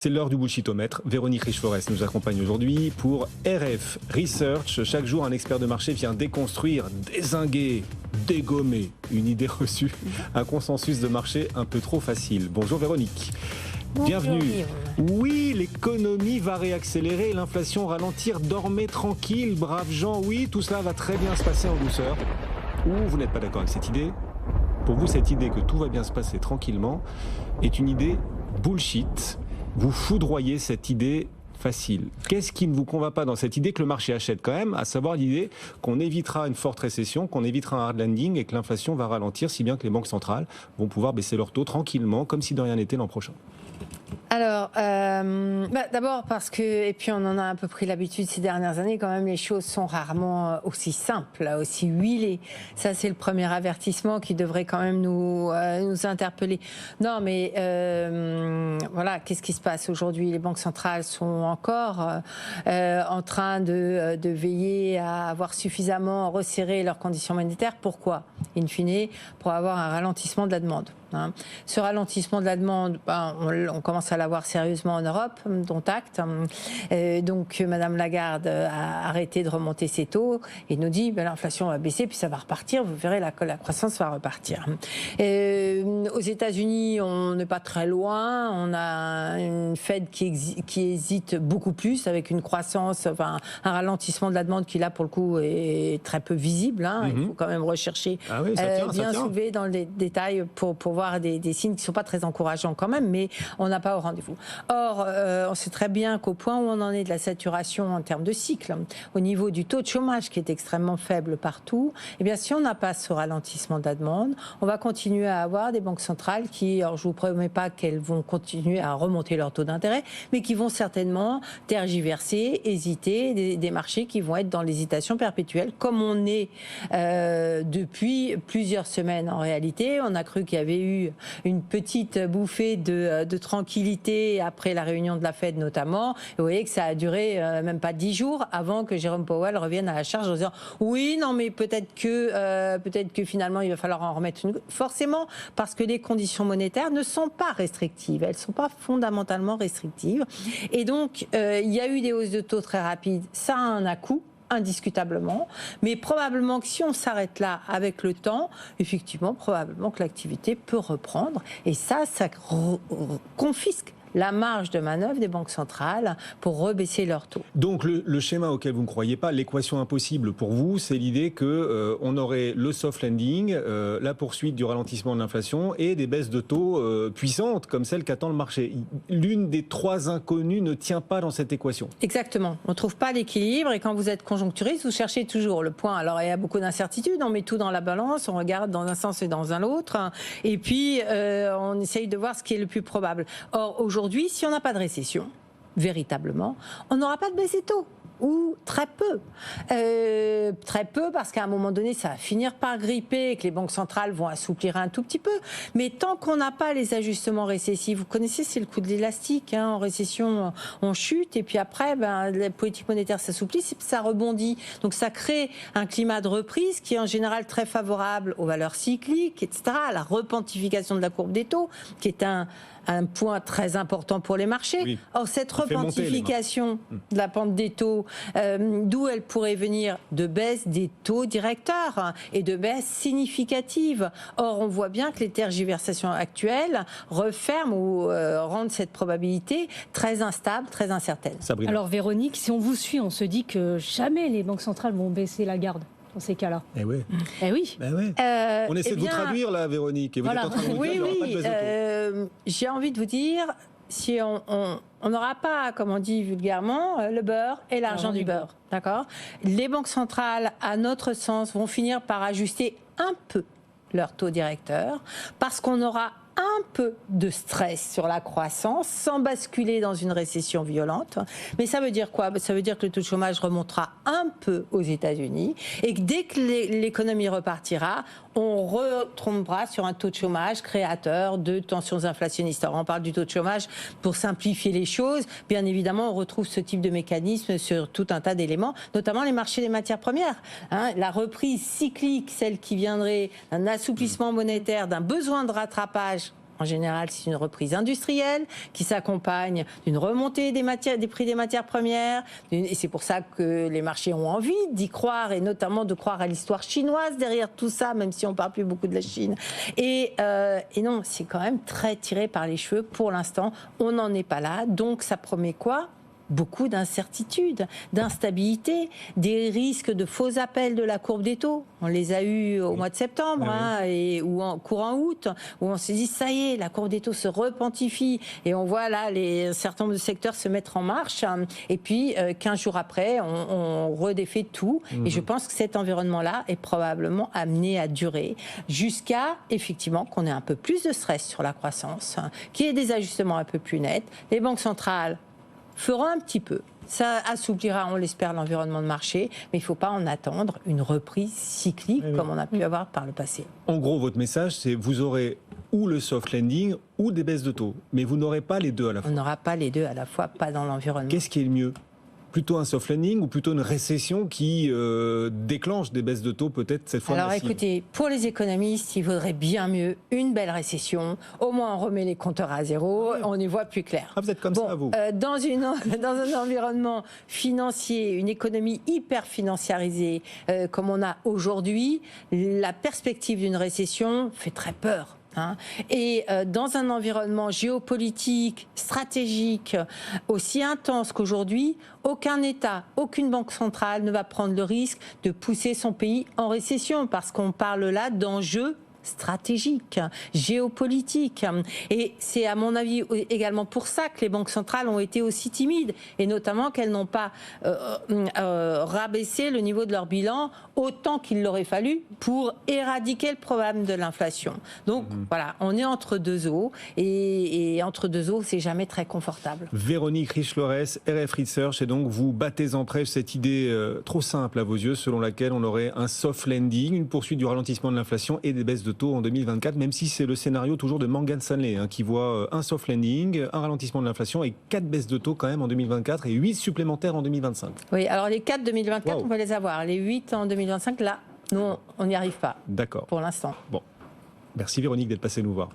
C'est l'heure du bullshitomètre. Véronique Riche-Forest nous accompagne aujourd'hui pour RF Research. Chaque jour, un expert de marché vient déconstruire, dézinguer, dégommer une idée reçue, un consensus de marché un peu trop facile. Bonjour Véronique. Bonjour, bienvenue. Guillaume. Oui, l'économie va réaccélérer, l'inflation ralentir, dormez tranquille, braves gens. Oui, tout cela va très bien se passer en douceur. Ou vous n'êtes pas d'accord avec cette idée? Pour vous, cette idée que tout va bien se passer tranquillement est une idée bullshit. Vous foudroyez cette idée facile. Qu'est-ce qui ne vous convainc pas dans cette idée que le marché achète quand même, à savoir l'idée qu'on évitera une forte récession, qu'on évitera un hard landing et que l'inflation va ralentir, si bien que les banques centrales vont pouvoir baisser leur taux tranquillement, comme si de rien n'était l'an prochain? Alors, d'abord parce que, et puis on en a un peu pris l'habitude ces dernières années, quand même les choses sont rarement aussi simples, aussi huilées. Ça, c'est le premier avertissement qui devrait quand même nous interpeller. Non, mais voilà, qu'est-ce qui se passe aujourd'hui? Les banques centrales sont encore en train de veiller à avoir suffisamment resserré leurs conditions monétaires. Pourquoi? In fine, pour avoir un ralentissement de la demande. Ce ralentissement de la demande, on commence à l'avoir sérieusement en Europe, dont acte. Donc Madame Lagarde a arrêté de remonter ses taux et nous dit l'inflation va baisser puis ça va repartir, vous verrez la croissance va repartir. Aux États-Unis, on n'est pas très loin, on a une Fed qui hésite beaucoup plus avec une croissance, un ralentissement de la demande qui là pour le coup est très peu visible. Il faut quand même rechercher bien soulever dans les détails pour voir des signes qui ne sont pas très encourageants quand même, mais on n'a pas au rendez-vous. Or, on sait très bien qu'au point où on en est de la saturation en termes de cycle, au niveau du taux de chômage qui est extrêmement faible partout, eh bien, si on n'a pas ce ralentissement de la demande, on va continuer à avoir des banques centrales qui, alors je ne vous promets pas qu'elles vont continuer à remonter leur taux d'intérêt, mais qui vont certainement tergiverser, hésiter, des marchés qui vont être dans l'hésitation perpétuelle, comme on est depuis plusieurs semaines en réalité. On a cru qu'il y avait eu une petite bouffée de tranquillité après la réunion de la Fed notamment. Et vous voyez que ça a duré même pas 10 jours avant que Jérôme Powell revienne à la charge en disant oui, non, mais peut-être que finalement il va falloir en remettre une. Forcément, parce que les conditions monétaires ne sont pas restrictives. Elles ne sont pas fondamentalement restrictives. Et donc, il y a eu des hausses de taux très rapides. Ça a un à-coup, indiscutablement, mais probablement que si on s'arrête là avec le temps, effectivement, probablement que l'activité peut reprendre, et ça confisque la marge de manœuvre des banques centrales pour rebaisser leurs taux. Donc le schéma auquel vous ne croyez pas, l'équation impossible pour vous, c'est l'idée que on aurait le soft landing, la poursuite du ralentissement de l'inflation et des baisses de taux puissantes comme celles qu'attend le marché. L'une des trois inconnues ne tient pas dans cette équation. Exactement. On ne trouve pas l'équilibre et quand vous êtes conjoncturiste, vous cherchez toujours le point. Alors il y a beaucoup d'incertitudes, on met tout dans la balance, on regarde dans un sens et dans un autre et puis on essaye de voir ce qui est le plus probable. Or, aujourd'hui, si on n'a pas de récession, véritablement, on n'aura pas de baisse des taux. Ou très peu. Très peu parce qu'à un moment donné, ça va finir par gripper et que les banques centrales vont assouplir un tout petit peu. Mais tant qu'on n'a pas les ajustements récessifs, vous connaissez, c'est le coup de l'élastique. En récession, on chute et puis après, la politique monétaire s'assouplit, ça rebondit. Donc ça crée un climat de reprise qui est en général très favorable aux valeurs cycliques, etc., à la repentification de la courbe des taux, qui est un point très important pour les marchés. Oui. Or, cette repentification de la pente des taux, d'où elle pourrait venir? De baisse des taux directeurs et de baisse significative. Or, on voit bien que les tergiversations actuelles referment ou rendent cette probabilité très instable, très incertaine. Sabrina. Alors, Véronique, si on vous suit, on se dit que jamais les banques centrales vont baisser la garde dans ces cas-là. Eh oui. Eh oui. Ben ouais. On essaie de vous traduire là, Véronique. Et vous êtes en train de vous dire, j'ai envie de vous dire, si on n'aura pas, comme on dit vulgairement, le beurre et l'argent du beurre. D'accord ? Les banques centrales, à notre sens, vont finir par ajuster un peu leur taux directeur parce qu'on aura un peu de stress sur la croissance sans basculer dans une récession violente. Mais ça veut dire quoi? Ça veut dire que le taux de chômage remontera un peu aux États-Unis et que dès que l'économie repartira, on retombera sur un taux de chômage créateur de tensions inflationnistes. Alors on parle du taux de chômage pour simplifier les choses. Bien évidemment, on retrouve ce type de mécanisme sur tout un tas d'éléments, notamment les marchés des matières premières. La reprise cyclique, celle qui viendrait d'un assouplissement monétaire, d'un besoin de rattrapage En général, c'est une reprise industrielle qui s'accompagne d'une remontée des prix des matières premières. Et c'est pour ça que les marchés ont envie d'y croire, et notamment de croire à l'histoire chinoise derrière tout ça, même si on ne parle plus beaucoup de la Chine. Et non, c'est quand même très tiré par les cheveux pour l'instant. On n'en est pas là. Donc ça promet quoi ? Beaucoup d'incertitudes, d'instabilité, des risques de faux appels de la courbe des taux. On les a eus au mois de septembre ou en courant août, où on s'est dit ça y est, la courbe des taux se repentifie et on voit là un certain nombre de secteurs se mettre en marche. Et puis 15 jours après, on redéfait tout. Et je pense que cet environnement-là est probablement amené à durer jusqu'à effectivement qu'on ait un peu plus de stress sur la croissance, qu'il y ait des ajustements un peu plus nets. Les banques centrales feront un petit peu. Ça assouplira, on l'espère, l'environnement de marché, mais il ne faut pas en attendre une reprise cyclique comme on a pu avoir par le passé. En gros, votre message, c'est vous aurez ou le soft landing ou des baisses de taux, mais vous n'aurez pas les deux à la fois. On n'aura pas les deux à la fois, pas dans l'environnement. Qu'est-ce qui est le mieux ? Plutôt un soft landing ou plutôt une récession qui déclenche des baisses de taux peut-être cette fois massives ? Alors écoutez, pour les économistes, il vaudrait bien mieux une belle récession. Au moins on remet les compteurs à zéro, on y voit plus clair. Ah, vous êtes comme ça, vous dans un environnement financier, une économie hyper financiarisée comme on a aujourd'hui, la perspective d'une récession fait très peur. Et dans un environnement géopolitique, stratégique, aussi intense qu'aujourd'hui, aucun État, aucune banque centrale ne va prendre le risque de pousser son pays en récession, parce qu'on parle là d'enjeux stratégique, géopolitique. Et c'est à mon avis également pour ça que les banques centrales ont été aussi timides, et notamment qu'elles n'ont pas rabaissé le niveau de leur bilan autant qu'il l'aurait fallu pour éradiquer le problème de l'inflation. Donc voilà, on est entre deux eaux, et entre deux eaux, c'est jamais très confortable. Véronique Riche-Lorès, RF Research, et donc vous battez en brèche cette idée trop simple à vos yeux, selon laquelle on aurait un soft landing, une poursuite du ralentissement de l'inflation et des baisses de taux en 2024, même si c'est le scénario toujours de Morgan Stanley qui voit un soft landing, un ralentissement de l'inflation et 4 baisses de taux quand même en 2024 et 8 supplémentaires en 2025. Oui, alors les 4 2024, on va les avoir. Les 8 en 2025, là, nous, on n'y arrive pas. D'accord. Pour l'instant. Bon. Merci Véronique d'être passée nous voir.